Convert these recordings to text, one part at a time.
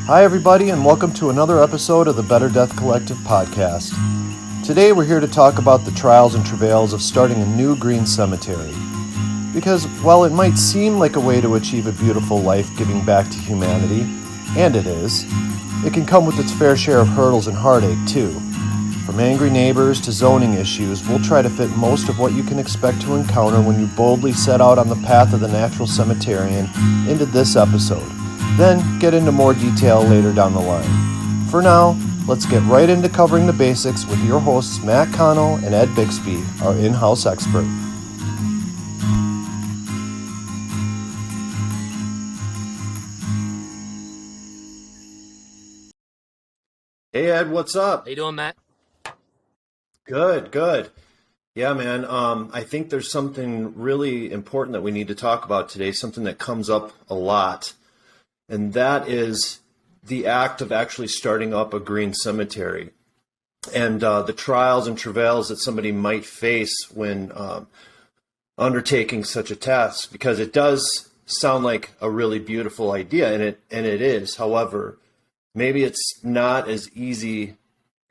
Hi, everybody, and welcome to another episode of the Better Death Collective podcast. Today, we're here to talk about the trials and travails of starting a new green cemetery. Because while it might seem like a way to achieve a beautiful life giving back to humanity, and it is, it can come with its fair share of hurdles and heartache, too. From angry neighbors to zoning issues, we'll try to fit most of what you can expect to encounter when you boldly set out on the path of the natural cemeterian into this episode. Then get into more detail later down the line. For now, let's get right into covering the basics with your hosts Matt Connell and Ed Bixby, our in-house expert. Hey Ed, what's up? How you doing, Matt? Good. Yeah, man, I think there's something really important that we need to talk about today, something that comes up a lot. And that is the act of actually starting up a green cemetery and the trials and travails that somebody might face when undertaking such a task, because it does sound like a really beautiful idea, and it is. However, maybe it's not as easy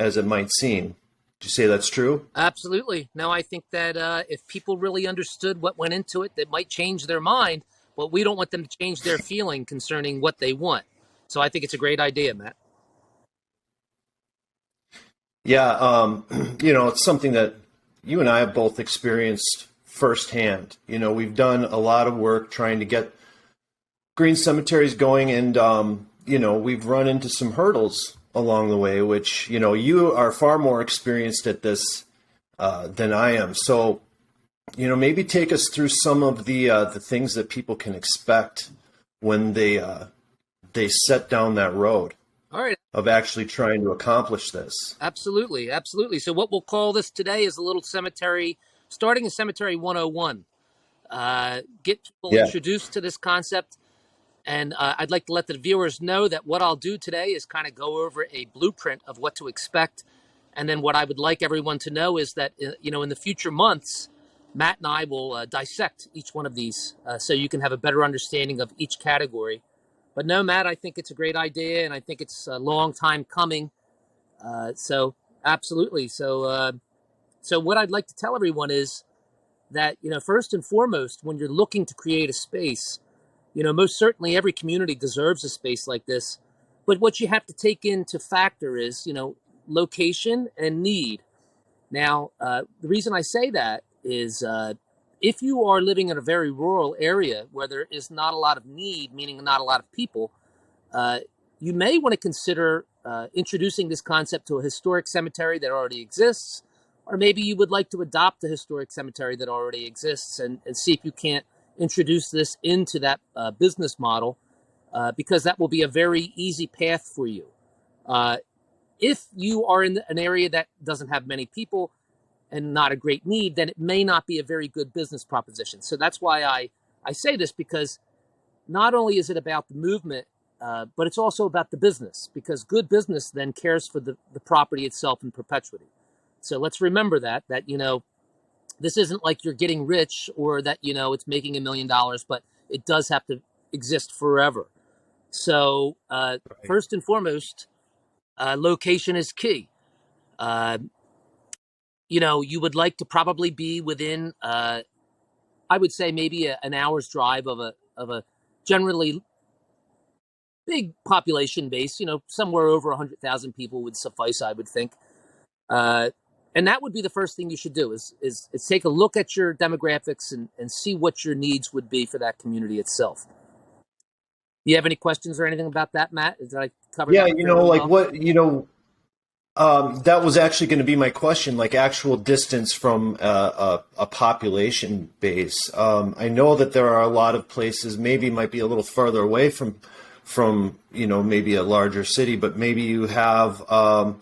as it might seem. Would you say that's true? Absolutely. No, I think that if people really understood what went into it, they might change their mind. But we don't want them to change their feeling concerning what they want. So I think it's a great idea, Matt. Yeah, it's something that you and I have both experienced firsthand. We've done a lot of work trying to get green cemeteries going, and, we've run into some hurdles along the way, which, you are far more experienced at this than I am. So, maybe take us through some of the things that people can expect when they set down that road. All right. Of actually trying to accomplish this. Absolutely. So what we'll call this today is a little cemetery, starting a cemetery 101. Get people introduced to this concept. And I'd like to let the viewers know that what I'll do today is kind of go over a blueprint of what to expect. And then what I would like everyone to know is that, in the future months, Matt and I will dissect each one of these so you can have a better understanding of each category. But no, Matt, I think it's a great idea, and I think it's a long time coming. So absolutely. So what I'd like to tell everyone is that, first and foremost, when you're looking to create a space, most certainly every community deserves a space like this. But what you have to take into factor is, location and need. Now, the reason I say that is if you are living in a very rural area where there is not a lot of need, meaning not a lot of people, you may want to consider introducing this concept to a historic cemetery that already exists, or maybe you would like to adopt a historic cemetery that already exists and see if you can't introduce this into that business model, because that will be a very easy path for you. If you are in an area that doesn't have many people and not a great need, then it may not be a very good business proposition. So that's why I say this, because not only is it about the movement, but it's also about the business, because good business then cares for the property itself in perpetuity. So let's remember that, this isn't like you're getting rich or that, it's making $1 million, but it does have to exist forever. So First and foremost, location is key. You would like to probably be within, I would say maybe an hour's drive of a generally big population base. Somewhere over 100,000 people would suffice, I would think. And that would be the first thing you should do is take a look at your demographics and see what your needs would be for that community itself. Do you have any questions or anything about that, Matt? Did I cover that? That was actually going to be my question, like actual distance from a population base. I know that there are a lot of places, maybe might be a little further away from maybe a larger city, but maybe you have a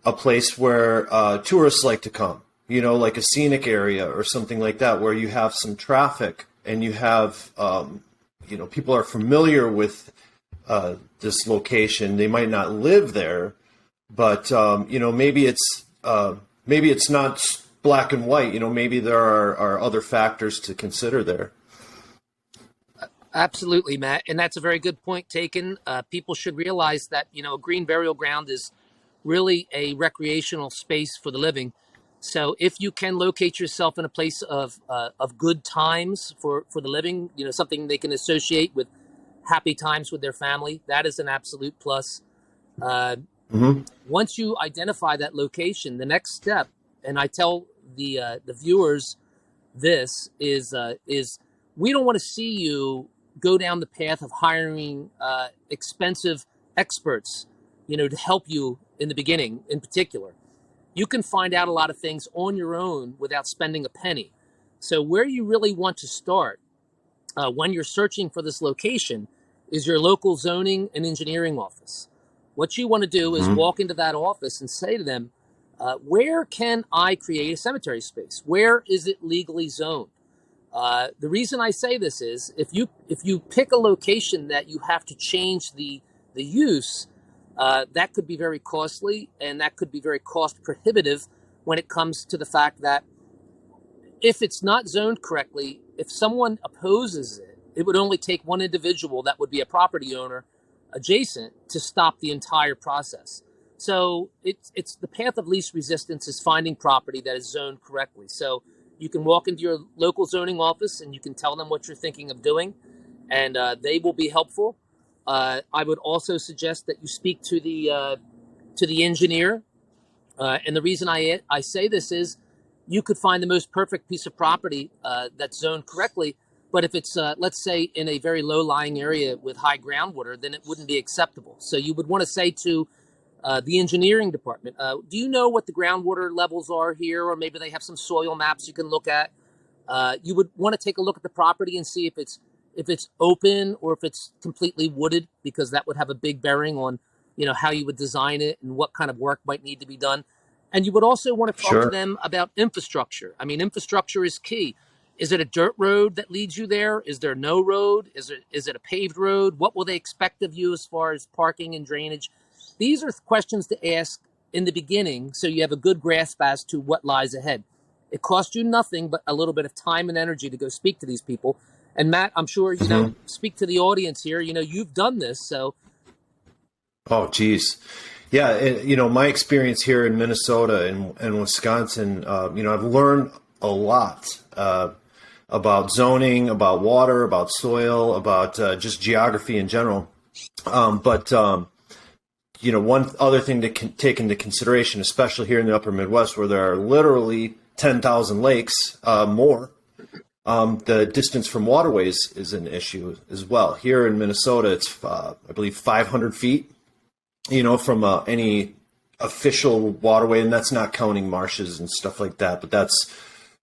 place where tourists like to come, like a scenic area or something like that, where you have some traffic and you have, people are familiar with this location. They might not live there, but maybe it's not black and white. Maybe there are other factors to consider there. Absolutely, Matt. And that's a very good point taken. People should realize that, a green burial ground is really a recreational space for the living. So if you can locate yourself in a place of good times for the living, something they can associate with happy times with their family, that is an absolute plus. Uh, Mm-hmm. Once you identify that location, the next step, and I tell the viewers this is we don't want to see you go down the path of hiring expensive experts, to help you in the beginning. In particular, you can find out a lot of things on your own without spending a penny. So where you really want to start when you're searching for this location is your local zoning and engineering office. What you want to do is Mm-hmm. walk into that office and say to them, where can I create a cemetery space? Where is it legally zoned? The reason I say this is if you pick a location that you have to change the use, that could be very costly, and that could be very cost prohibitive when it comes to the fact that if it's not zoned correctly, if someone opposes it, it would only take one individual that would be a property owner adjacent to stop the entire process. So it's the path of least resistance is finding property that is zoned correctly. So you can walk into your local zoning office and you can tell them what you're thinking of doing, and they will be helpful. I would also suggest that you speak to the engineer. And the reason I say this is you could find the most perfect piece of property that's zoned correctly, but if it's, let's say, in a very low-lying area with high groundwater, then it wouldn't be acceptable. So you would want to say to the engineering department, do you know what the groundwater levels are here? Or maybe they have some soil maps you can look at. You would want to take a look at the property and see if it's open or if it's completely wooded, because that would have a big bearing on how you would design it and what kind of work might need to be done. And you would also want to talk to Sure. them about infrastructure. I mean, infrastructure is key. Is it a dirt road that leads you there? Is there no road? Is it a paved road? What will they expect of you as far as parking and drainage? These are questions to ask in the beginning so you have a good grasp as to what lies ahead. It costs you nothing but a little bit of time and energy to go speak to these people. And Matt, I'm sure, Mm-hmm. speak to the audience here. You've done this, so. Oh, geez. Yeah, my experience here in Minnesota and Wisconsin, I've learned a lot about zoning, about water, about soil, about just geography in general. But one other thing to take into consideration, especially here in the upper Midwest, where there are literally 10,000 lakes more, the distance from waterways is an issue as well. Here in Minnesota, it's, I believe, 500 feet, from any official waterway, and that's not counting marshes and stuff like that. But that's,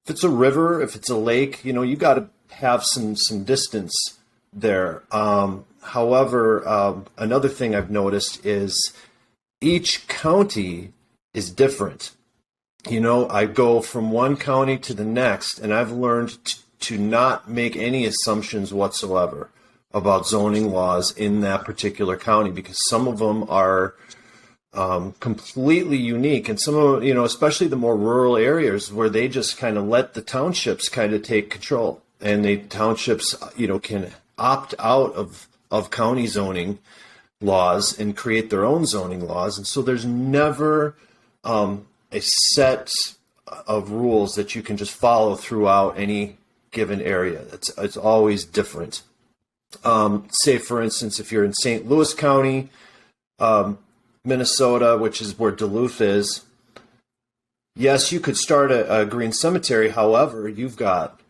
if it's a river, if it's a lake, you got to have some distance there. However, another thing I've noticed is each county is different. I go from one county to the next, and I've learned to not make any assumptions whatsoever about zoning laws in that particular county, because some of them are completely unique, and some of them, especially the more rural areas where they just kind of let the townships kind of take control, and the townships, can opt out of county zoning laws and create their own zoning laws. And so there's never a set of rules that you can just follow throughout any given area. It's always different. Say, for instance, if you're in St. Louis County, Minnesota, which is where Duluth is, yes, you could start a green cemetery. However, you've got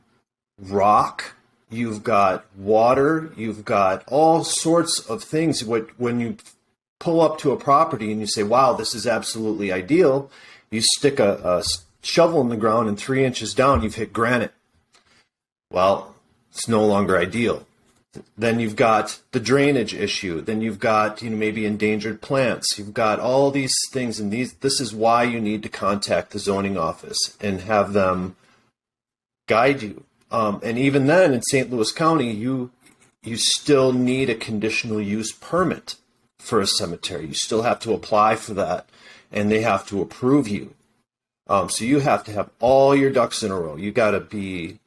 rock, you've got water, you've got all sorts of things. When you pull up to a property and you say, wow, this is absolutely ideal, you stick a shovel in the ground and 3 inches down, you've hit granite. Well, it's no longer ideal. Then you've got the drainage issue. Then you've got, maybe endangered plants. You've got all these things, and this is why you need to contact the zoning office and have them guide you. And even then, in St. Louis County, you still need a conditional use permit for a cemetery. You still have to apply for that, and they have to approve you. So you have to have all your ducks in a row. You got to be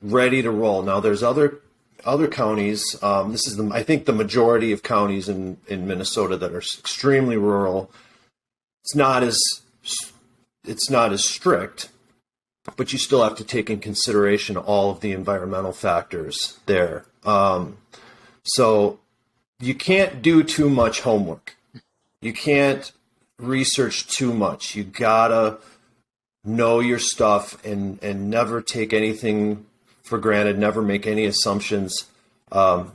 ready to roll. Now, there's other other counties, this is I think the majority of counties in Minnesota that are extremely rural. It's not as strict, but you still have to take in consideration all of the environmental factors there. So you can't do too much homework. You can't research too much. You gotta know your stuff and never take anything for granted, never make any assumptions. That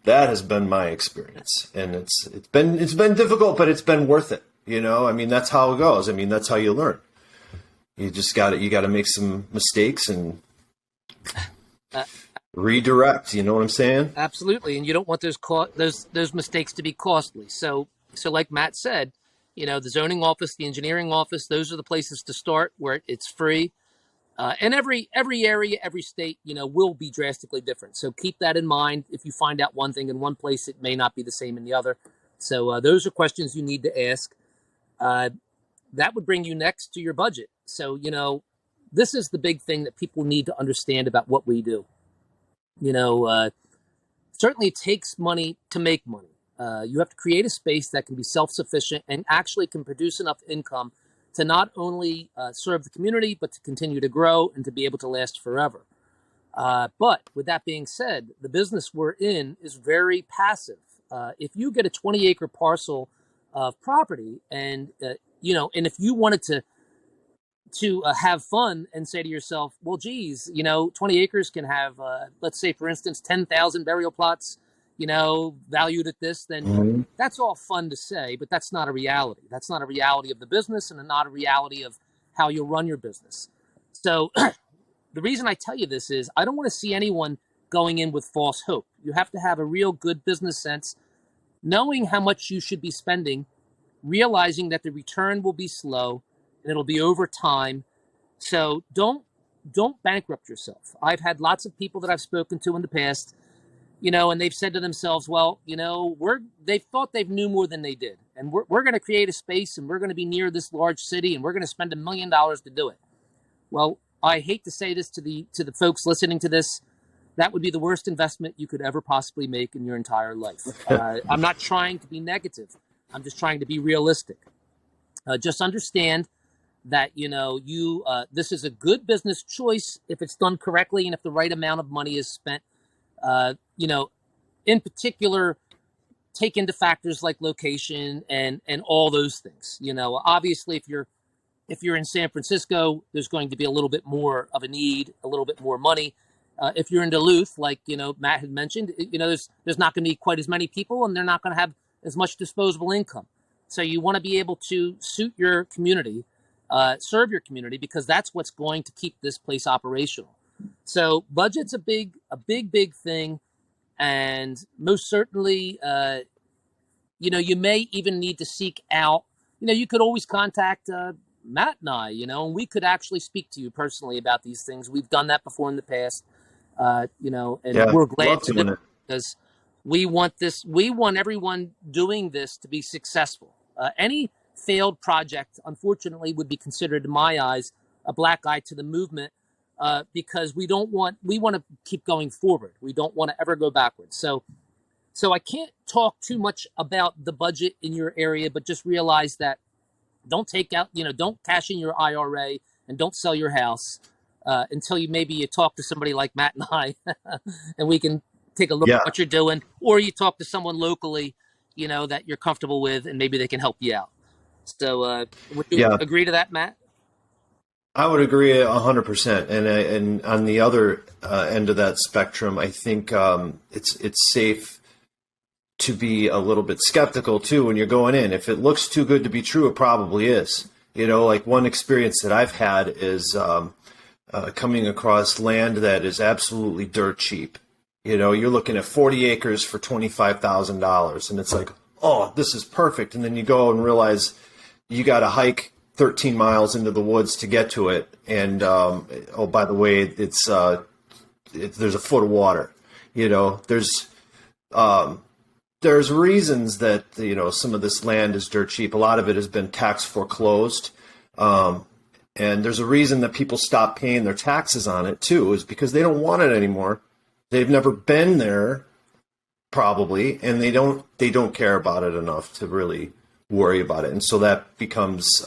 has been my experience, and it's been difficult, but it's been worth it. I mean, that's how it goes. I mean, that's how you learn. You got to make some mistakes and redirect. You know what I'm saying? Absolutely, and you don't want those mistakes to be costly. So like Matt said, the zoning office, the engineering office, those are the places to start where it's free. And every area, every state, will be drastically different. So keep that in mind. If you find out one thing in one place, it may not be the same in the other. So those are questions you need to ask. That would bring you next to your budget. So, this is the big thing that people need to understand about what we do. Certainly it takes money to make money. You have to create a space that can be self-sufficient and actually can produce enough income to not only serve the community, but to continue to grow and to be able to last forever. But with that being said, the business we're in is very passive. If you get a 20-acre parcel of property and, and if you wanted to have fun and say to yourself, well, geez, 20 acres can have, let's say, for instance, 10,000 burial plots, valued at this, then that's all fun to say, but that's not a reality. That's not a reality of the business and not a reality of how you run your business. So the reason I tell you this is I don't want to see anyone going in with false hope. You have to have a real good business sense, knowing how much you should be spending, realizing that the return will be slow and it'll be over time. So don't bankrupt yourself. I've had lots of people that I've spoken to in the past, and they've said to themselves, well, they thought they knew more than they did. And we're going to create a space and we're going to be near this large city and we're going to spend $1 million to do it. Well, I hate to say this to the folks listening to this. That would be the worst investment you could ever possibly make in your entire life. I'm not trying to be negative. I'm just trying to be realistic. Just understand that, this is a good business choice if it's done correctly and if the right amount of money is spent. In particular, take into factors like location and all those things. Obviously, if you're in San Francisco, there's going to be a little bit more of a need, a little bit more money. If you're in Duluth, like Matt had mentioned, there's not going to be quite as many people, and they're not going to have as much disposable income. So you want to be able to suit your community, serve your community, because that's what's going to keep this place operational. So budget's a big thing, and most certainly, you may even need to seek out. You could always contact Matt and I, and we could actually speak to you personally about these things. We've done that before in the past, and we're glad to do it because we want everyone doing this to be successful. Any failed project, unfortunately, would be considered, in my eyes, a black eye to the movement, because we want to keep going forward. We don't want to ever go backwards. So I can't talk too much about the budget in your area, but just realize that don't cash in your IRA and don't sell your house until you talk to somebody like Matt and I, and we can take a look at what you're doing, or you talk to someone locally, that you're comfortable with, and maybe they can help you out. So would you agree to that, Matt? I would agree 100%. And on the other end of that spectrum, I think it's safe to be a little bit skeptical too when you're going in. If it looks too good to be true, it probably is. Like one experience that I've had is coming across land that is absolutely dirt cheap. You're looking at 40 acres for $25,000, and it's like, oh, this is perfect. And then you go and realize you got to hike 13 miles into the woods to get to it. And, oh, by the way, there's a foot of water. There's reasons that, some of this land is dirt cheap. A lot of it has been tax foreclosed. And there's a reason that people stop paying their taxes on it too, is because they don't want it anymore. They've never been there, probably, and they don't care about it enough to really worry about it. And so that becomes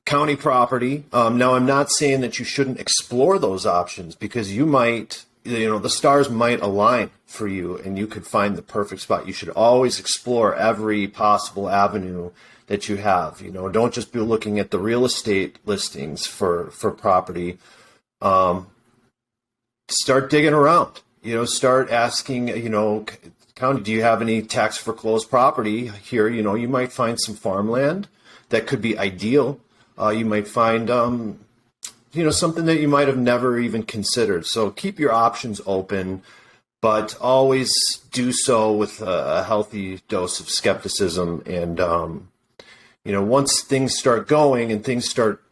county property. Now, I'm not saying that you shouldn't explore those options, because you might, the stars might align for you and you could find the perfect spot. You should always explore every possible avenue that you have. Don't just be looking at the real estate listings for property. Start digging around. Start asking, county, do you have any tax foreclosed property here? You might find some farmland that could be ideal. You might find, something that you might have never even considered. So keep your options open, but always do so with a healthy dose of skepticism. And, once things start going and things start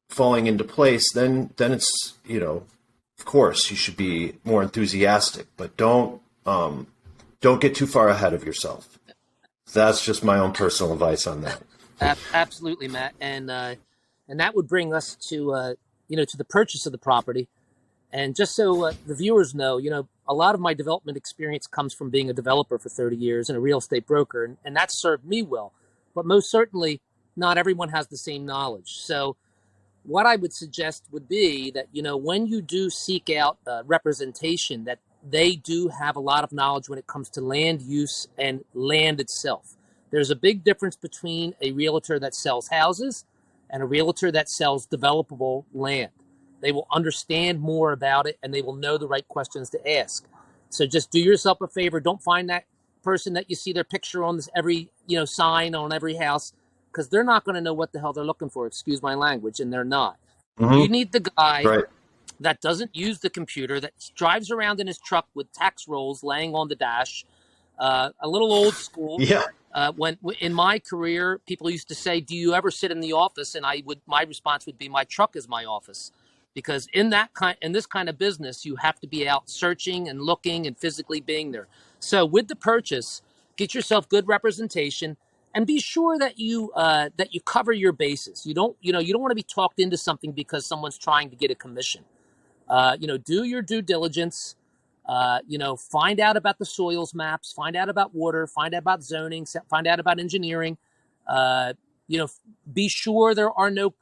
falling into place, then it's, of course you should be more enthusiastic, but don't get too far ahead of yourself. That's just my own personal advice on that. Absolutely, Matt, and that would bring us to to the purchase of the property. And just so the viewers know, a lot of my development experience comes from being a developer for 30 years and a real estate broker, and that served me well. But most certainly, not everyone has the same knowledge. So what I would suggest would be that when you do seek out representation, that they do have a lot of knowledge when it comes to land use and land itself. There's a big difference between a realtor that sells houses and a realtor that sells developable land. They will understand more about it and they will know the right questions to ask. So just do yourself a favor. Don't find that person that you see their picture on this every sign on every house, because they're not going to know what the hell they're looking for. Excuse my language, and they're not. Mm-hmm. You need the guy that doesn't use the computer, that drives around in his truck with tax rolls laying on the dash, a little old school. Yeah. When in my career, people used to say, "Do you ever sit in the office?" And my response would be, "My truck is my office," because in this kind of business, you have to be out searching and looking and physically being there. So with the purchase, get yourself good representation and be sure that you cover your bases. You don't want to be talked into something because someone's trying to get a commission. Do your due diligence. Find out about the soils maps, find out about water, find out about zoning, find out about engineering. Be sure there are no,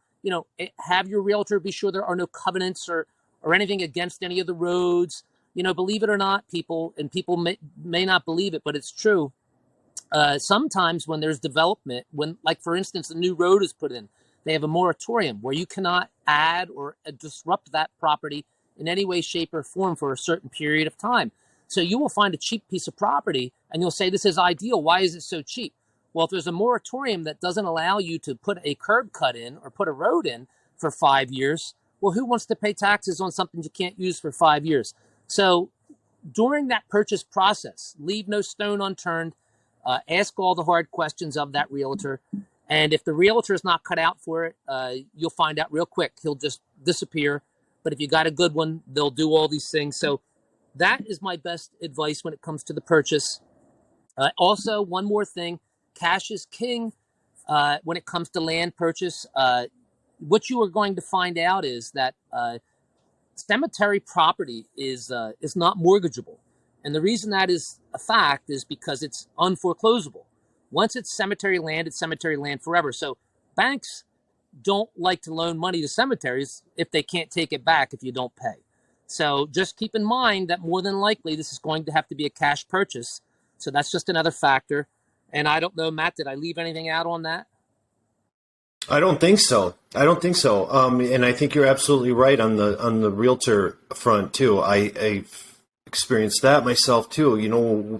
have your realtor be sure there are no covenants or anything against any of the roads. Believe it or not, people may not believe it, but it's true. Sometimes when there's development, like for instance, a new road is put in, they have a moratorium where you cannot add or disrupt that property in any way, shape, or form for a certain period of time. So you will find a cheap piece of property and you'll say, this is ideal. Why is it so cheap? Well, if there's a moratorium that doesn't allow you to put a curb cut in or put a road in for 5 years, well, who wants to pay taxes on something you can't use for 5 years? So during that purchase process, leave no stone unturned. Ask all the hard questions of that realtor. And if the realtor is not cut out for it, you'll find out real quick. He'll just disappear. But if you got a good one, they'll do all these things. So that is my best advice when it comes to the purchase. Also, one more thing, cash is king when it comes to land purchase. What you are going to find out is that cemetery property is not mortgageable. And the reason that is a fact is because it's unforeclosable. Once it's cemetery land forever. So banks don't like to loan money to cemeteries if they can't take it back if you don't pay. So just keep in mind that more than likely this is going to have to be a cash purchase. So that's just another factor. And I don't know, Matt, did I leave anything out on that? I don't think so. And I think you're absolutely right on the realtor front too. I've experienced that myself too.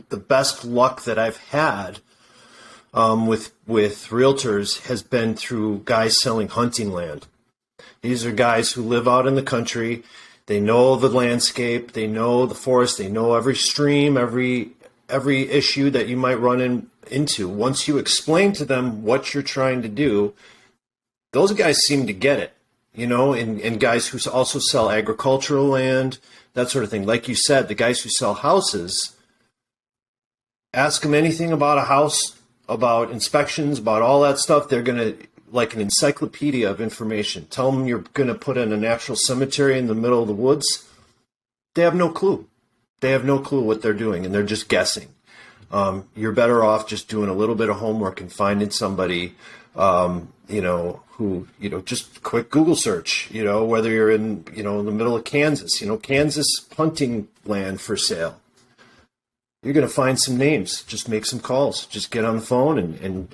The best luck that I've had with realtors has been through guys selling hunting land. These are guys who live out in the country. They know the landscape. They know the forest. They know every stream, every issue that you might run into. Once you explain to them what you're trying to do, those guys seem to get it, and guys who also sell agricultural land, that sort of thing. Like you said, the guys who sell houses, ask them anything about a house, about inspections, about all that stuff. They're going to, like an encyclopedia of information. Tell them you're going to put in a natural cemetery in the middle of the woods. They have no clue. They have no clue what they're doing, and they're just guessing. You're better off just doing a little bit of homework and finding somebody, who, just quick Google search, whether you're in the middle of Kansas, Kansas hunting land for sale. You're going to find some names. Just make some calls. Just get on the phone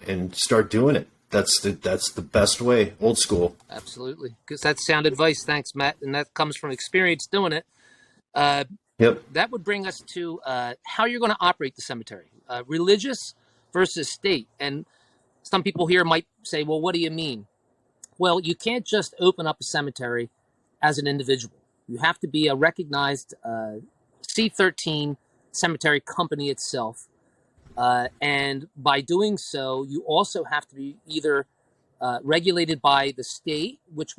and start doing it. That's the best way, old school. Absolutely. Because that's sound advice. Thanks, Matt. And that comes from experience doing it. Yep. That would bring us to how you're going to operate the cemetery, religious versus state. And some people here might say, well, what do you mean? Well, you can't just open up a cemetery as an individual. You have to be a recognized C13 cemetery company itself. And by doing so, you also have to be either regulated by the state, which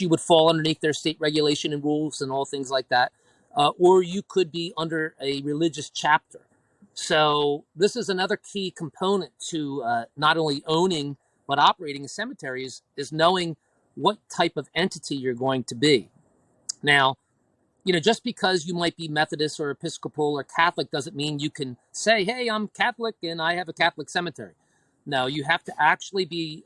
you would fall underneath their state regulation and rules and all things like that, or you could be under a religious chapter. So this is another key component to not only owning but operating a cemetery is knowing what type of entity you're going to be. Now, just because you might be Methodist or Episcopal or Catholic doesn't mean you can say, hey, I'm Catholic and I have a Catholic cemetery. No, you have to actually be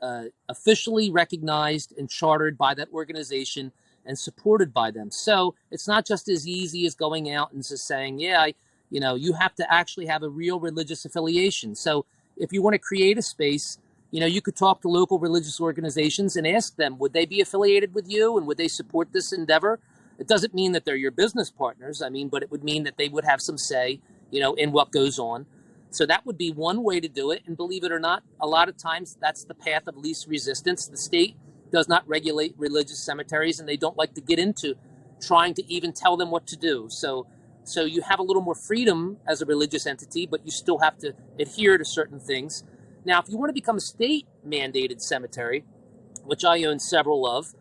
officially recognized and chartered by that organization and supported by them. So it's not just as easy as going out and just saying, you have to actually have a real religious affiliation. So if you want to create a space, you could talk to local religious organizations and ask them, would they be affiliated with you and would they support this endeavor? It doesn't mean that they're your business partners, but it would mean that they would have some say, in what goes on. So that would be one way to do it. And believe it or not, a lot of times that's the path of least resistance. The state does not regulate religious cemeteries, and they don't like to get into trying to even tell them what to do. So you have a little more freedom as a religious entity, but you still have to adhere to certain things. Now, if you want to become a state-mandated cemetery, which I own several of,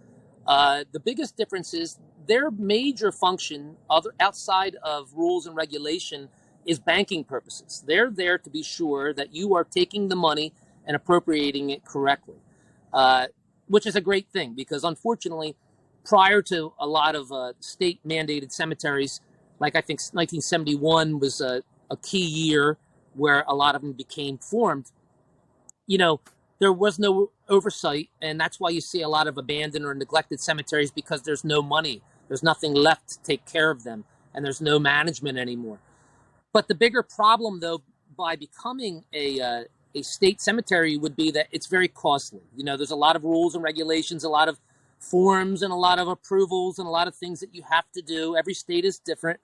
the biggest difference is their major function, outside of rules and regulation, is banking purposes. They're there to be sure that you are taking the money and appropriating it correctly, which is a great thing because, unfortunately, prior to a lot of state-mandated cemeteries, like I think 1971 was a key year where a lot of them became formed, there was no oversight, and that's why you see a lot of abandoned or neglected cemeteries because there's no money. There's nothing left to take care of them, and there's no management anymore. But the bigger problem, though, by becoming a state cemetery would be that it's very costly. There's a lot of rules and regulations, a lot of forms and a lot of approvals and a lot of things that you have to do. Every state is different.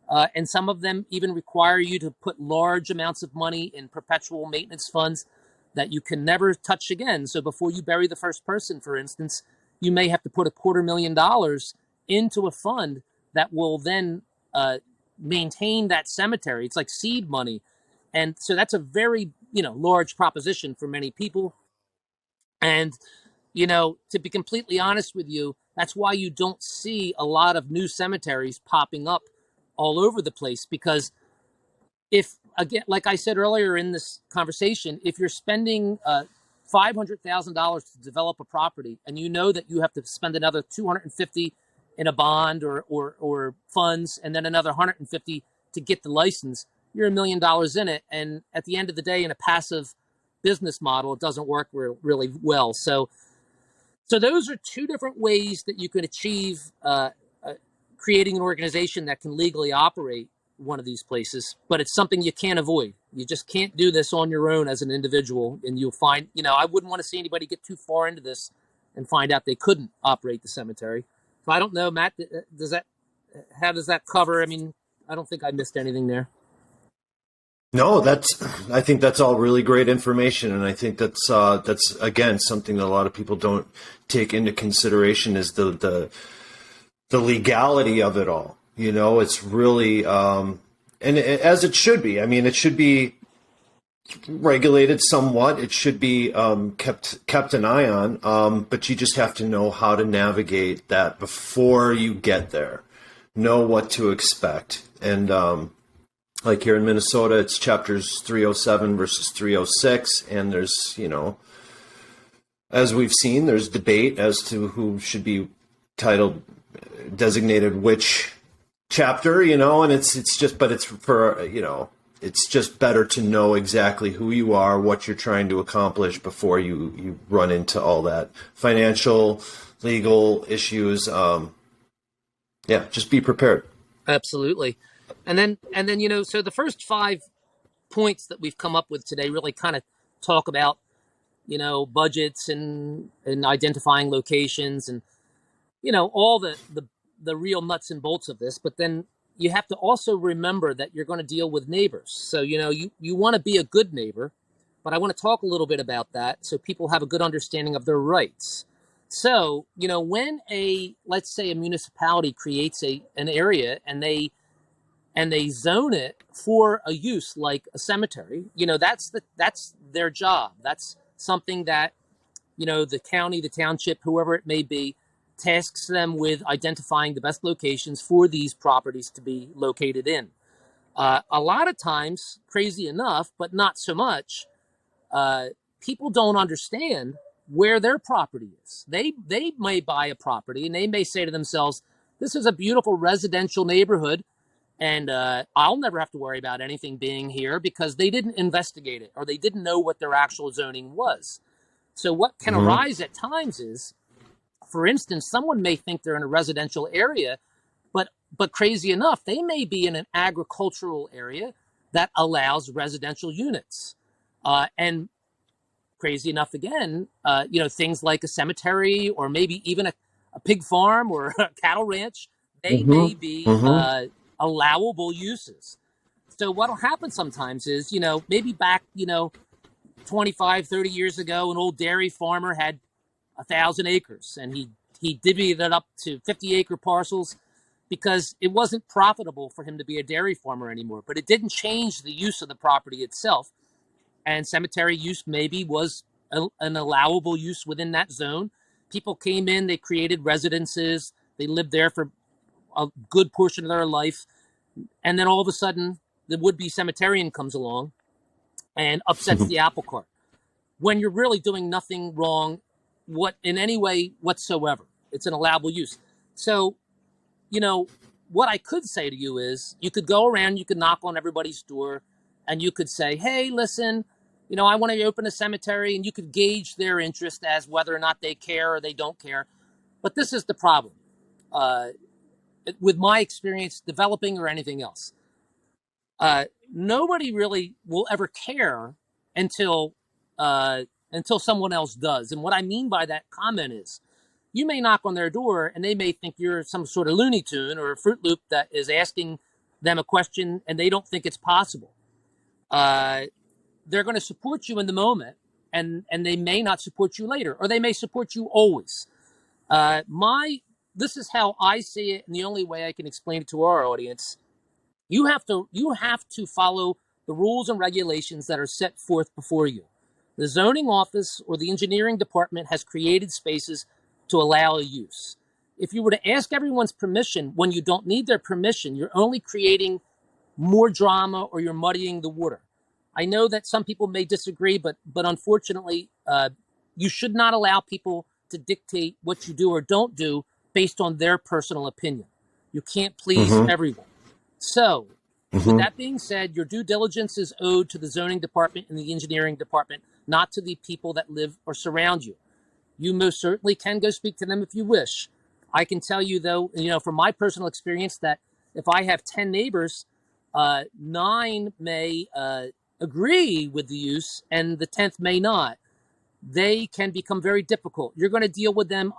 And some of them even require you to put large amounts of money in perpetual maintenance funds that you can never touch again. So before you bury the first person, for instance, you may have to put $250,000 into a fund that will then maintain that cemetery. It's like seed money. And so that's a very, large proposition for many people. And, to be completely honest with you, that's why you don't see a lot of new cemeteries popping up all over the place. Because if, again, like I said earlier in this conversation, if you're spending $500,000 to develop a property and you know that you have to spend another $250,000 in a bond or funds and then another $150,000 to get the license, you're $1 million in it. And at the end of the day, in a passive business model, it doesn't work really well. So those are two different ways that you can achieve creating an organization that can legally operate one of these places, but it's something you can't avoid. You just can't do this on your own as an individual. And you'll find, I wouldn't want to see anybody get too far into this and find out they couldn't operate the cemetery. So I don't know, Matt, how does that cover? I don't think I missed anything there. No, I think that's all really great information. And I think that's again, something that a lot of people don't take into consideration is the legality of it all. It's really, and as it should be. It should be regulated somewhat. It should be kept an eye on. But you just have to know how to navigate that before you get there. Know what to expect. And like here in Minnesota, it's chapters 307 versus 306, and there's as we've seen, there's debate as to who should be designated which chapter, and it's just, but it's for, it's just better to know exactly who you are, what you're trying to accomplish before you run into all that financial, legal issues. Just be prepared. Absolutely. And then, so the first 5 points that we've come up with today really kind of talk about, budgets and identifying locations and, all the real nuts and bolts of this. But then you have to also remember that you're going to deal with neighbors. So, you want to be a good neighbor, but I want to talk a little bit about that so people have a good understanding of their rights. So, when let's say a municipality creates an area and they zone it for a use like a cemetery, that's their job. That's something that, the county, the township, whoever it may be, tasks them with identifying the best locations for these properties to be located in. A lot of times, crazy enough, but not so much, people don't understand where their property is. They may buy a property and they may say to themselves, this is a beautiful residential neighborhood, and I'll never have to worry about anything being here because they didn't investigate it or they didn't know what their actual zoning was. So what can arise at times is, for instance, someone may think they're in a residential area, but crazy enough, they may be in an agricultural area that allows residential units. And crazy enough, again, things like a cemetery or maybe even a pig farm or a cattle ranch, they may be allowable uses. So what'll happen sometimes is, maybe back, 25, 30 years ago, an old dairy farmer had 1,000 acres and he divvied it up to 50-acre parcels because it wasn't profitable for him to be a dairy farmer anymore. But it didn't change the use of the property itself. And cemetery use maybe was an allowable use within that zone. People came in, they created residences, they lived there for a good portion of their life. And then all of a sudden, the would-be cemeterian comes along and upsets the apple cart when you're really doing nothing wrong in any way whatsoever. It's an allowable use. So, what I could say to you is you could go around, you could knock on everybody's door and you could say, hey, listen, I want to open a cemetery, and you could gauge their interest as whether or not they care or they don't care. But this is the problem. With my experience developing or anything else, nobody really will ever care until someone else does. And what I mean by that comment is, you may knock on their door and they may think you're some sort of Looney Tune or a Fruit Loop that is asking them a question and they don't think it's possible. They're going to support you in the moment, and they may not support you later, or they may support you always. This is how I see it, and the only way I can explain it to our audience. You have to follow the rules and regulations that are set forth before you. The zoning office or the engineering department has created spaces to allow a use. If you were to ask everyone's permission when you don't need their permission, you're only creating more drama or you're muddying the water. I know that some people may disagree, but unfortunately, you should not allow people to dictate what you do or don't do based on their personal opinion. You can't please everyone. So, with that being said, your due diligence is owed to the zoning department and the engineering department, not to the people that live or surround you. You most certainly can go speak to them if you wish. I can tell you, though, from my personal experience, that if I have 10 neighbors, 9 may agree with the use and the 10th may not. They can become very difficult. You're going to deal with them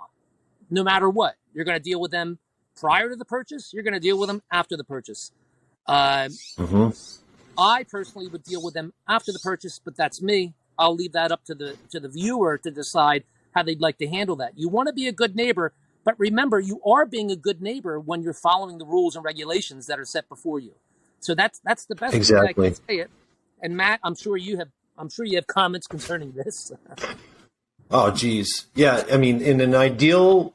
no matter what. You're going to deal with them prior to the purchase. You're going to deal with them after the purchase. I personally would deal with them after the purchase, but that's me. I'll leave that up to the viewer to decide how they'd like to handle that. You want to be a good neighbor, but remember, you are being a good neighbor when you're following the rules and regulations that are set before you. So that's the best way I can say it. And Matt, I'm sure you have comments concerning this. Oh, geez. Yeah. I mean, in an ideal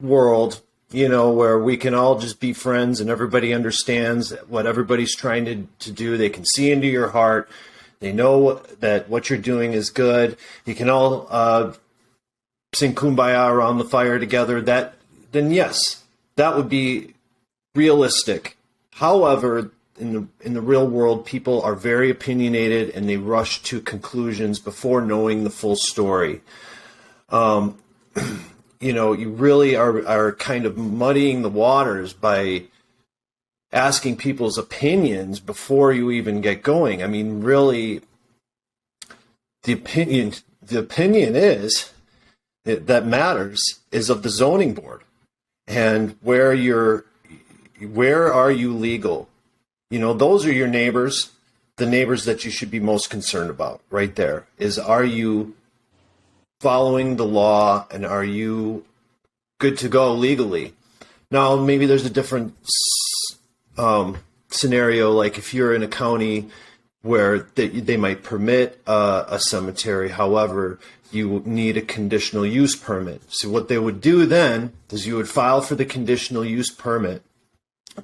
world, where we can all just be friends and everybody understands what everybody's trying to do. They can see into your heart. They know that what you're doing is good. You can all sing Kumbaya around the fire together. Then yes, that would be realistic. However, in the real world, people are very opinionated and they rush to conclusions before knowing the full story. You really are kind of muddying the waters by asking people's opinions before you even get going. I mean, really, the opinion is that matters is of the zoning board, and where are you legal? Those are your neighbors, the neighbors that you should be most concerned about right there is, are you following the law and are you good to go legally? Now, maybe there's a different scenario, like if you're in a county where they might permit a cemetery. However, you need a conditional use permit. So what they would do then is you would file for the conditional use permit.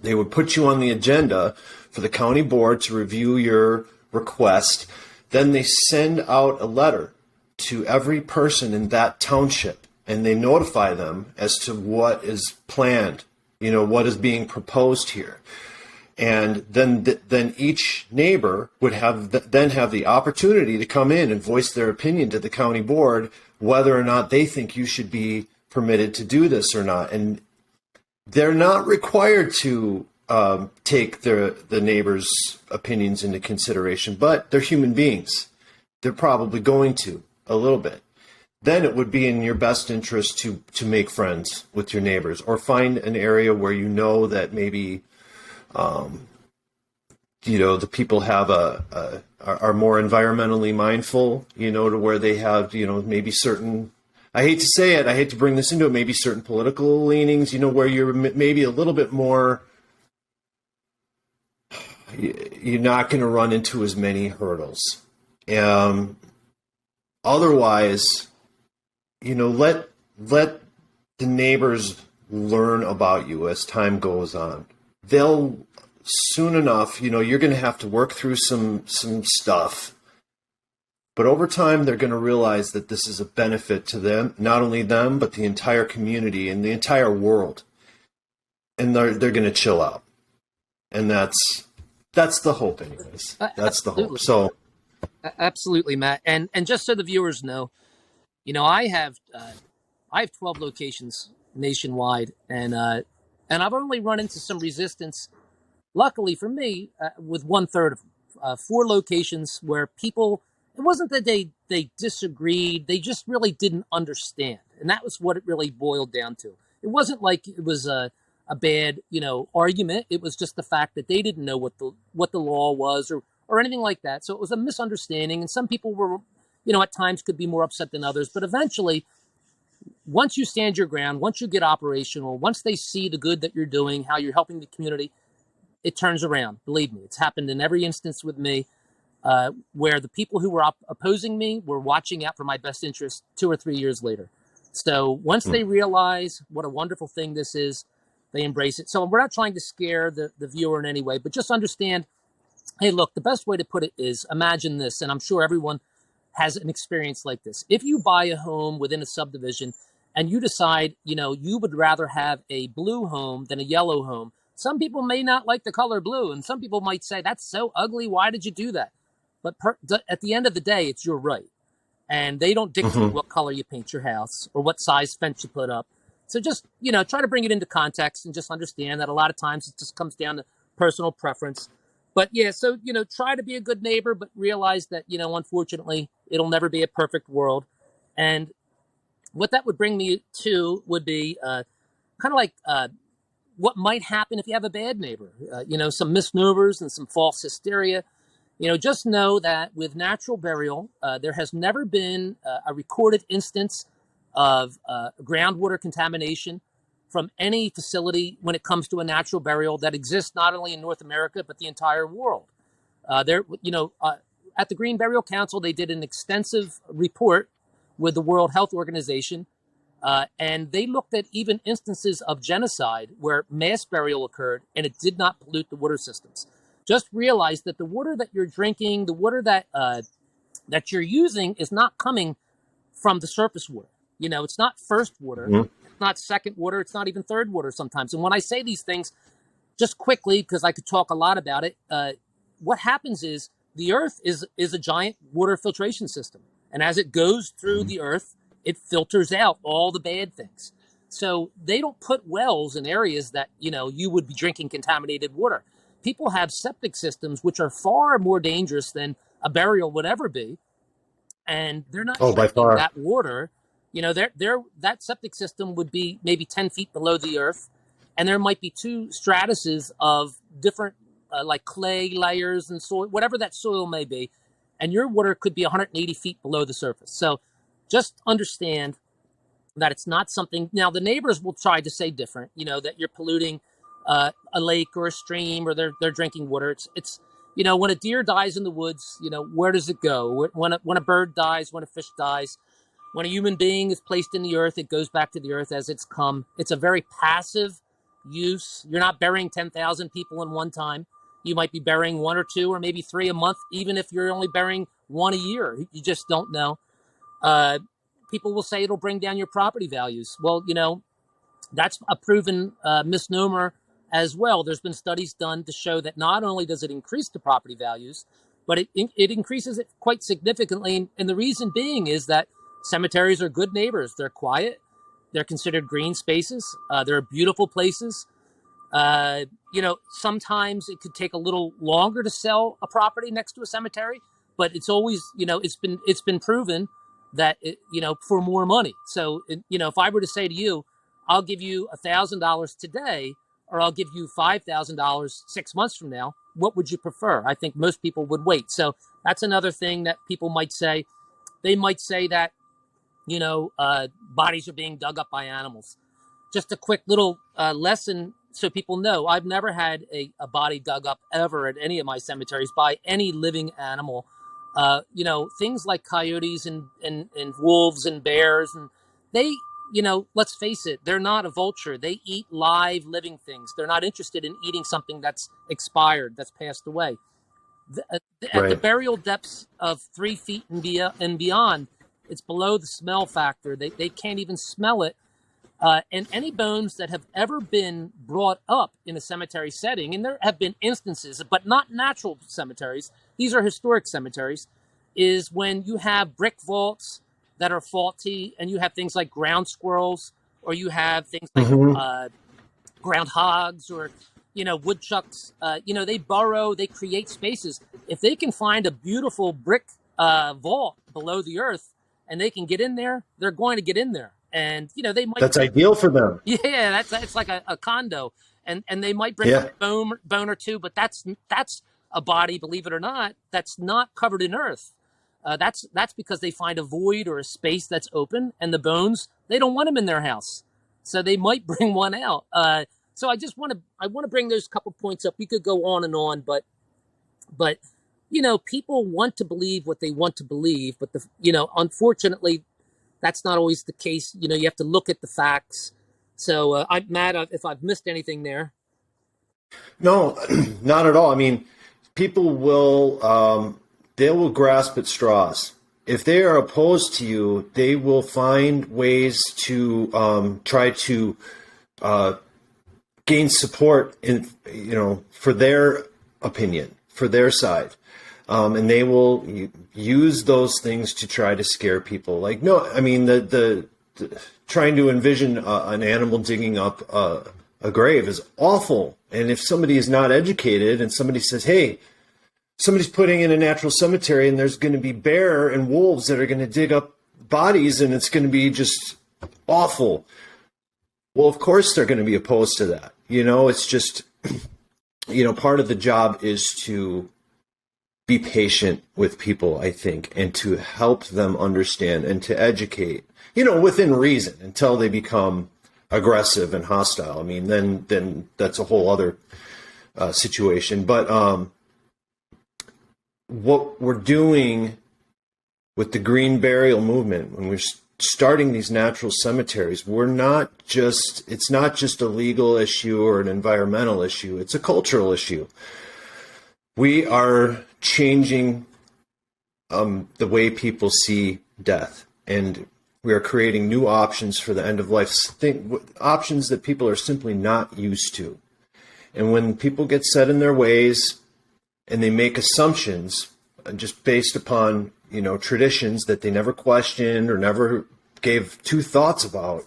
They would put you on the agenda for the county board to review your request. Then they send out a letter to every person in that township, and they notify them as to what is planned, what is being proposed here. And then each neighbor would have the opportunity to come in and voice their opinion to the county board, whether or not they think you should be permitted to do this or not. And they're not required to take the neighbors' opinions into consideration, but they're human beings. They're probably going to a little bit. Then it would be in your best interest to make friends with your neighbors, or find an area where that maybe the people have are more environmentally mindful, to where they have, maybe certain, I hate to say it, I hate to bring this into it, maybe certain political leanings, where you're maybe a little bit more, you're not going to run into as many hurdles. Otherwise, let the neighbors learn about you as time goes on. They'll soon enough, you're going to have to work through some stuff. But over time, they're going to realize that this is a benefit to them, not only them, but the entire community and the entire world. And they're going to chill out. And that's the hope, anyways. That's the hope. So, absolutely, Matt. And just so the viewers know, I have 12 locations nationwide, and I've only run into some resistance, luckily for me, with 1/3 of them. 4 locations where people, it wasn't that they disagreed, they just really didn't understand. And that was what it really boiled down to. It wasn't like it was a bad, argument. It was just the fact that they didn't know what the law was or anything like that. So it was a misunderstanding. And some people were, at times could be more upset than others. But eventually, once you stand your ground, once you get operational, once they see the good that you're doing, how you're helping the community, it turns around. Believe me, it's happened in every instance with me, where the people who were opposing me were watching out for my best interest 2 or 3 years later. So once they realize what a wonderful thing this is, they embrace it. So we're not trying to scare the viewer in any way, but just understand, hey, look, the best way to put it is, imagine this, and I'm sure everyone has an experience like this. If you buy a home within a subdivision and you decide, you would rather have a blue home than a yellow home, some people may not like the color blue, and some people might say, that's so ugly, why did you do that? But at the end of the day, it's your right. And they don't dictate what color you paint your house or what size fence you put up. So just, try to bring it into context and just understand that a lot of times it just comes down to personal preference. But yeah, so, try to be a good neighbor, but realize that, unfortunately, it'll never be a perfect world. And what that would bring me to would be kind of like what might happen if you have a bad neighbor, some misnomers and some false hysteria. Just know that with natural burial, there has never been a recorded instance of groundwater contamination from any facility when it comes to a natural burial that exists not only in North America, but the entire world. At the Green Burial Council, they did an extensive report with the World Health Organization, and they looked at even instances of genocide where mass burial occurred and it did not pollute the water systems. Just realize that the water that you're drinking, the water that you're using is not coming from the surface water. It's not first water, it's not second water, it's not even third water sometimes. And when I say these things, just quickly, because I could talk a lot about it, what happens is the Earth is a giant water filtration system. And as it goes through the Earth, it filters out all the bad things. So they don't put wells in areas that, you would be drinking contaminated water. People have septic systems which are far more dangerous than a burial would ever be. And they're not Oh, by treating far. that water. That septic system would be maybe 10 feet below the Earth. And there might be two stratuses of different like clay layers and soil, whatever that soil may be. And your water could be 180 feet below the surface. So just understand that it's not something. Now, the neighbors will try to say different, that you're polluting a lake or a stream or their drinking water. It's when a deer dies in the woods, where does it go? When a bird dies, when a fish dies, when a human being is placed in the earth, it goes back to the earth as it's come. It's a very passive use. You're not burying 10,000 people in one time. You might be burying one or two or maybe three a month, even if you're only burying one a year. You just don't know. People will say it'll bring down your property values. Well, that's a proven misnomer as well. There's been studies done to show that not only does it increase the property values, but it increases it quite significantly. And the reason being is that cemeteries are good neighbors. They're quiet. They're considered green spaces. They're beautiful places. Sometimes it could take a little longer to sell a property next to a cemetery, but it's always, it's been proven that, for more money. So, if I were to say to you, I'll give you $1,000 today, or I'll give you $5,000 6 months from now, what would you prefer? I think most people would wait. So that's another thing that people might say. They might say that, bodies are being dug up by animals. Just a quick little lesson so people know. I've never had a body dug up ever at any of my cemeteries by any living animal. Things like coyotes and wolves and bears, and they, let's face it, they're not a vulture. They eat live living things. They're not interested in eating something that's expired, that's passed away. At the burial depths of 3 feet and beyond, it's below the smell factor. They can't even smell it. And any bones that have ever been brought up in a cemetery setting, and there have been instances, but not natural cemeteries, these are historic cemeteries, is when you have brick vaults that are faulty, and you have things like ground squirrels, or you have things like groundhogs, or woodchucks. They burrow, they create spaces. If they can find a beautiful brick vault below the earth, and they can get in there, they're going to get in there. And they might. That's ideal for them. Yeah, that's like a condo, and they might bring a bone or two, but that's a body, believe it or not, that's not covered in earth. That's because they find a void or a space that's open, and the bones, they don't want them in their house, so they might bring one out. So I want to bring those couple points up. We could go on and on, but people want to believe what they want to believe, but unfortunately, that's not always the case. You have to look at the facts. So I'm mad if I've missed anything there. No, not at all. I mean, people will, they will grasp at straws. If they are opposed to you, they will find ways to try to gain support for their opinion, for their side. And they will use those things to try to scare people. Like, no, I mean, the trying to envision an animal digging up a grave is awful. And if somebody is not educated and somebody says, hey, somebody's putting in a natural cemetery and there's going to be bear and wolves that are going to dig up bodies and it's going to be just awful. Well, of course they're going to be opposed to that. It's just, part of the job is to be patient with people, I think, and to help them understand and to educate, within reason, until they become aggressive and hostile. I mean, then that's a whole other situation. But what we're doing with the green burial movement, when we're starting these natural cemeteries, it's not just a legal issue or an environmental issue, it's a cultural issue. We are changing the way people see death, and we are creating new options for the end of life, options that people are simply not used to. And when people get set in their ways and they make assumptions just based upon, traditions that they never questioned or never gave two thoughts about,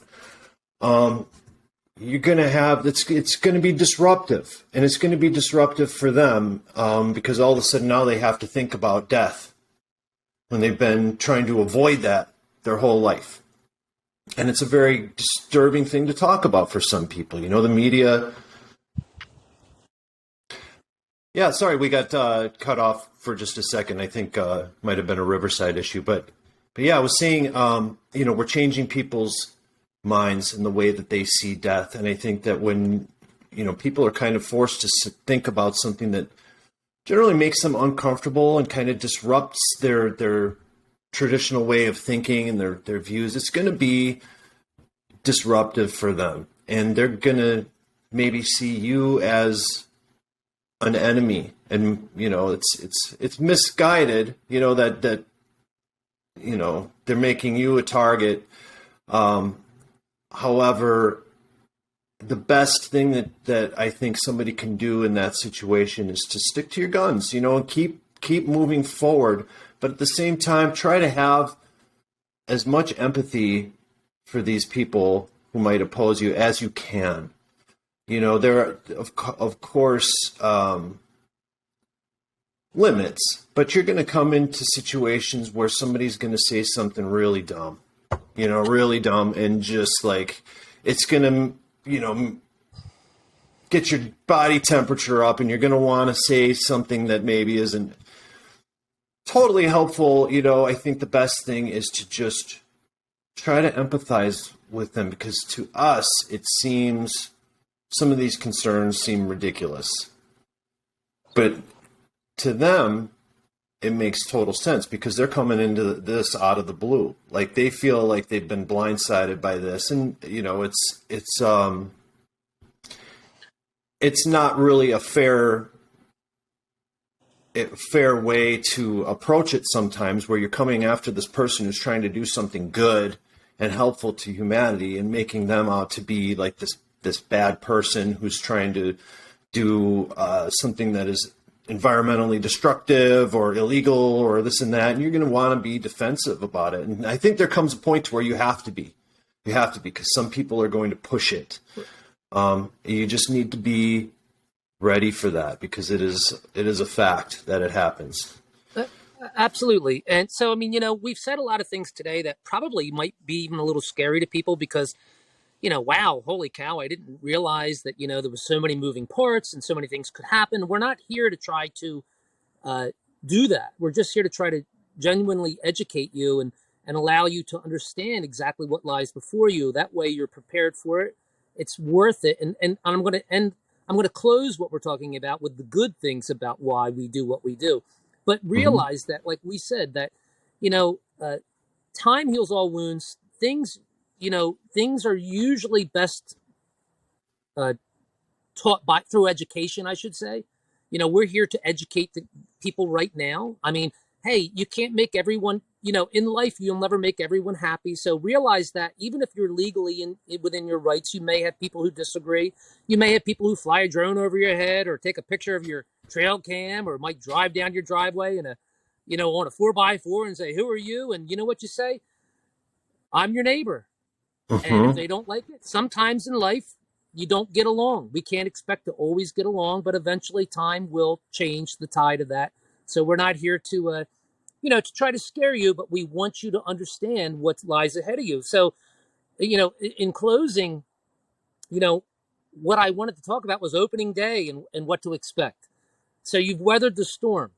you're going to have, it's going to be disruptive, and it's going to be disruptive for them because all of a sudden now they have to think about death when they've been trying to avoid that their whole life. And it's a very disturbing thing to talk about for some people. The media. Yeah, sorry, we got cut off for just a second. I think might have been a Riverside issue, but yeah, I was saying, we're changing people's minds and the way that they see death. And I think that when, people are kind of forced to think about something that generally makes them uncomfortable and kind of disrupts their traditional way of thinking and their views, it's going to be disruptive for them. And they're going to maybe see you as an enemy. And, it's misguided, that they're making you a target. However, the best thing that I think somebody can do in that situation is to stick to your guns, and keep moving forward. But at the same time, try to have as much empathy for these people who might oppose you as you can. There are, of course, limits, but you're going to come into situations where somebody's going to say something really dumb. Really dumb, and just like it's going to, get your body temperature up, and you're going to want to say something that maybe isn't totally helpful. I think the best thing is to just try to empathize with them, because to us, it seems some of these concerns seem ridiculous, but to them, it makes total sense because they're coming into this out of the blue. Like they feel like they've been blindsided by this, and it's not really a fair way to approach it sometimes, where you're coming after this person who's trying to do something good and helpful to humanity and making them out to be like this bad person who's trying to do something that is environmentally destructive or illegal or this and that, and you're going to want to be defensive about it. And I think there comes a point where you have to be, because some people are going to push it. You just need to be ready for that, because it is a fact that it happens. Absolutely. And so, we've said a lot of things today that probably might be even a little scary to people because, wow, holy cow, I didn't realize that, there was so many moving parts and so many things could happen. We're not here to try to do that. We're just here to try to genuinely educate you and allow you to understand exactly what lies before you. That way you're prepared for it. It's worth it. And I'm going to close what we're talking about with the good things about why we do what we do. But realize that, like we said, that, time heals all wounds. Things are usually best taught through education, I should say. We're here to educate the people right now. Hey, you can't make everyone, in life, you'll never make everyone happy. So realize that even if you're legally within your rights, you may have people who disagree. You may have people who fly a drone over your head or take a picture of your trail cam, or might drive down your driveway on a 4x4 and say, "Who are you?" And you know what you say? "I'm your neighbor." And if they don't like it, sometimes in life, you don't get along. We can't expect to always get along, but eventually time will change the tide of that. So we're not here to, to try to scare you, but we want you to understand what lies ahead of you. So, in closing, what I wanted to talk about was opening day and what to expect. So you've weathered the storm.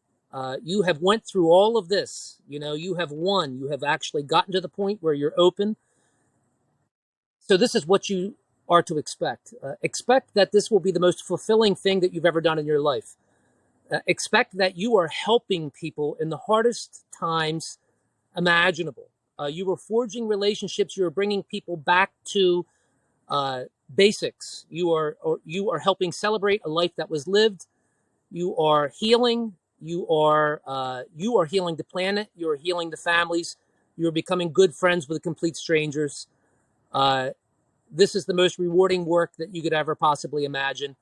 You have went through all of this. You have won. You have actually gotten to the point where you're open. So this is what you are to expect. Expect that this will be the most fulfilling thing that you've ever done in your life. Expect that you are helping people in the hardest times imaginable. You are forging relationships. You are bringing people back to basics. You are helping celebrate a life that was lived. You are healing. You are healing the planet. You are healing the families. You are becoming good friends with complete strangers. This is the most rewarding work that you could ever possibly imagine.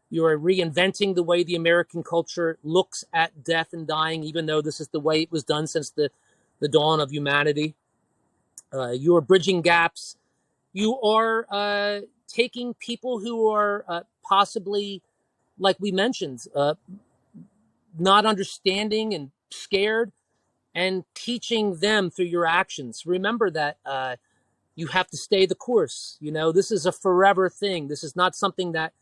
You are reinventing the way the American culture looks at death and dying, even though this is the way it was done since the dawn of humanity. You are bridging gaps. You are taking people who are possibly, like we mentioned, not understanding and scared, and teaching them through your actions. Remember that you have to stay the course. This is a forever thing. This is not something that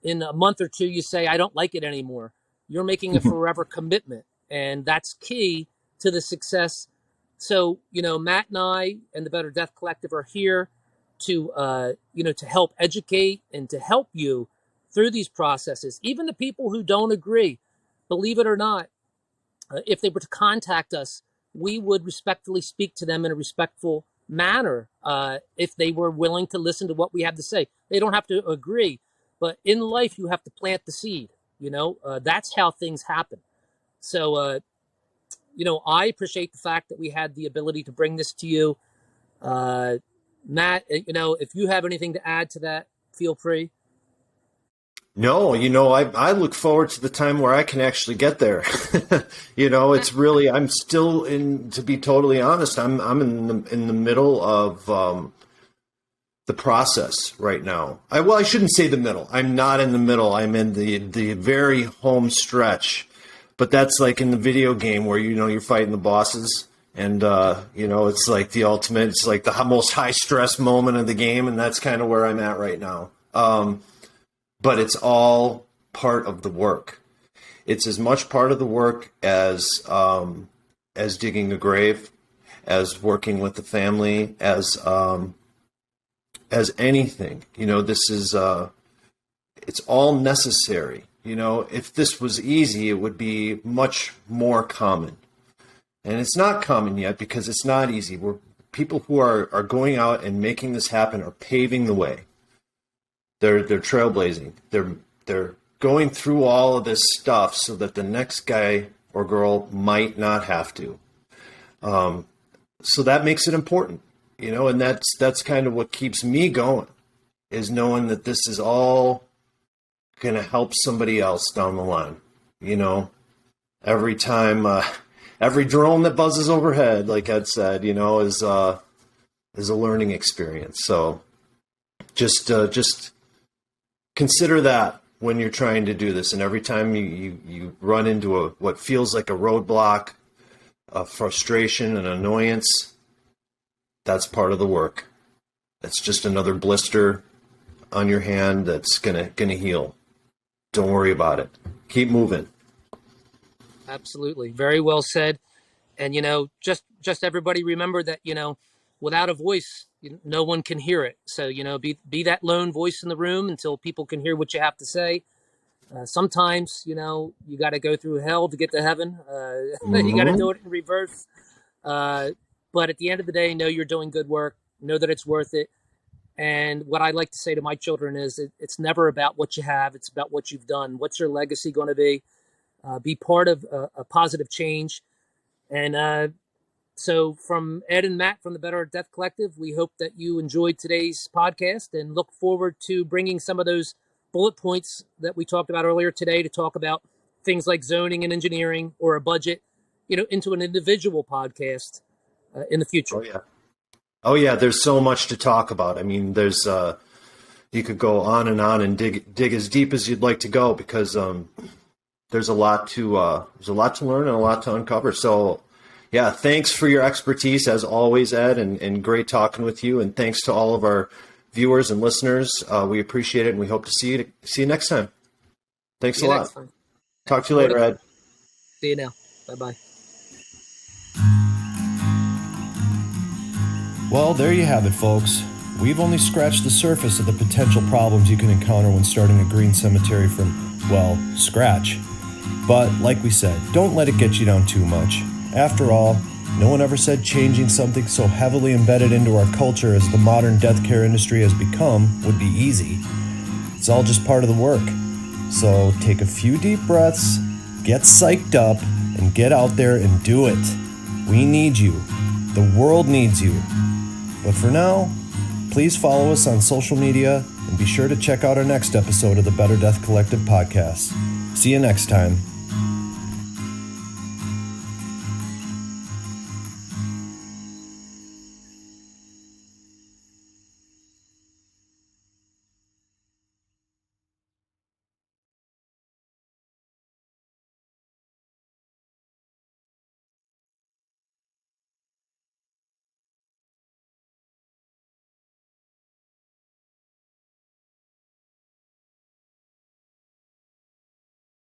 in a month or two you say, I don't like it anymore. You're making a forever commitment, and that's key to the success. So, Matt and I and the Better Death Collective are here to, to help educate and to help you through these processes. Even the people who don't agree, believe it or not, if they were to contact us, we would respectfully speak to them in a respectful manner if they were willing to listen to what we have to say. They don't have to agree, but in life, you have to plant the seed. That's how things happen. So, I appreciate the fact that we had the ability to bring this to you. Matt, if you have anything to add to that, feel free. No, I look forward to the time where I can actually get there. It's really, I'm still to be totally honest, I'm in the middle of the process right now. I shouldn't say the middle. I'm not in the middle. I'm in the very home stretch. But that's like in the video game where, you're fighting the bosses and, it's like the ultimate, it's like the most high stress moment of the game. And that's kind of where I'm at right now. But it's all part of the work. It's as much part of the work as digging a grave, as working with the family, as anything. This is it's all necessary. If this was easy, it would be much more common. And it's not common yet because it's not easy. People who are going out and making this happen are paving the way. They're trailblazing. They're going through all of this stuff so that the next guy or girl might not have to. So that makes it important, and that's kind of what keeps me going, is knowing that this is all going to help somebody else down the line. Every time, every drone that buzzes overhead, like Ed said, is a learning experience. So just consider that when you're trying to do this. And every time you run into what feels like a roadblock, a frustration, an annoyance, that's part of the work. That's just another blister on your hand that's gonna heal. Don't worry about it. Keep moving. Absolutely. Very well said. And, just everybody remember that, without a voice, no one can hear it. So, be that lone voice in the room until people can hear what you have to say. Sometimes, you got to go through hell to get to heaven. You got to do it in reverse. But at the end of the day, know you're doing good work. Know that it's worth it. And what I like to say to my children is it's never about what you have. It's about what you've done. What's your legacy going to be? Be part of a positive change. And so from Ed and Matt from the Better Death Collective, we hope that you enjoyed today's podcast and look forward to bringing some of those bullet points that we talked about earlier today to talk about things like zoning and engineering or a budget, into an individual podcast in the future. Oh yeah. There's so much to talk about. I mean, there's you could go on and dig as deep as you'd like to go, because there's a lot to learn and a lot to uncover. So yeah, thanks for your expertise as always, Ed, and great talking with you. And thanks to all of our viewers and listeners. We appreciate it, and we hope to see you next time. Thanks a lot. Talk to you later, Ed. See you now. Bye-bye. Well, there you have it, folks. We've only scratched the surface of the potential problems you can encounter when starting a green cemetery from, scratch. But like we said, don't let it get you down too much. After all, no one ever said changing something so heavily embedded into our culture as the modern death care industry has become would be easy. It's all just part of the work. So take a few deep breaths, get psyched up, and get out there and do it. We need you. The world needs you. But for now, please follow us on social media and and be sure to check out our next episode of the Better Death Collective podcast. See you next time.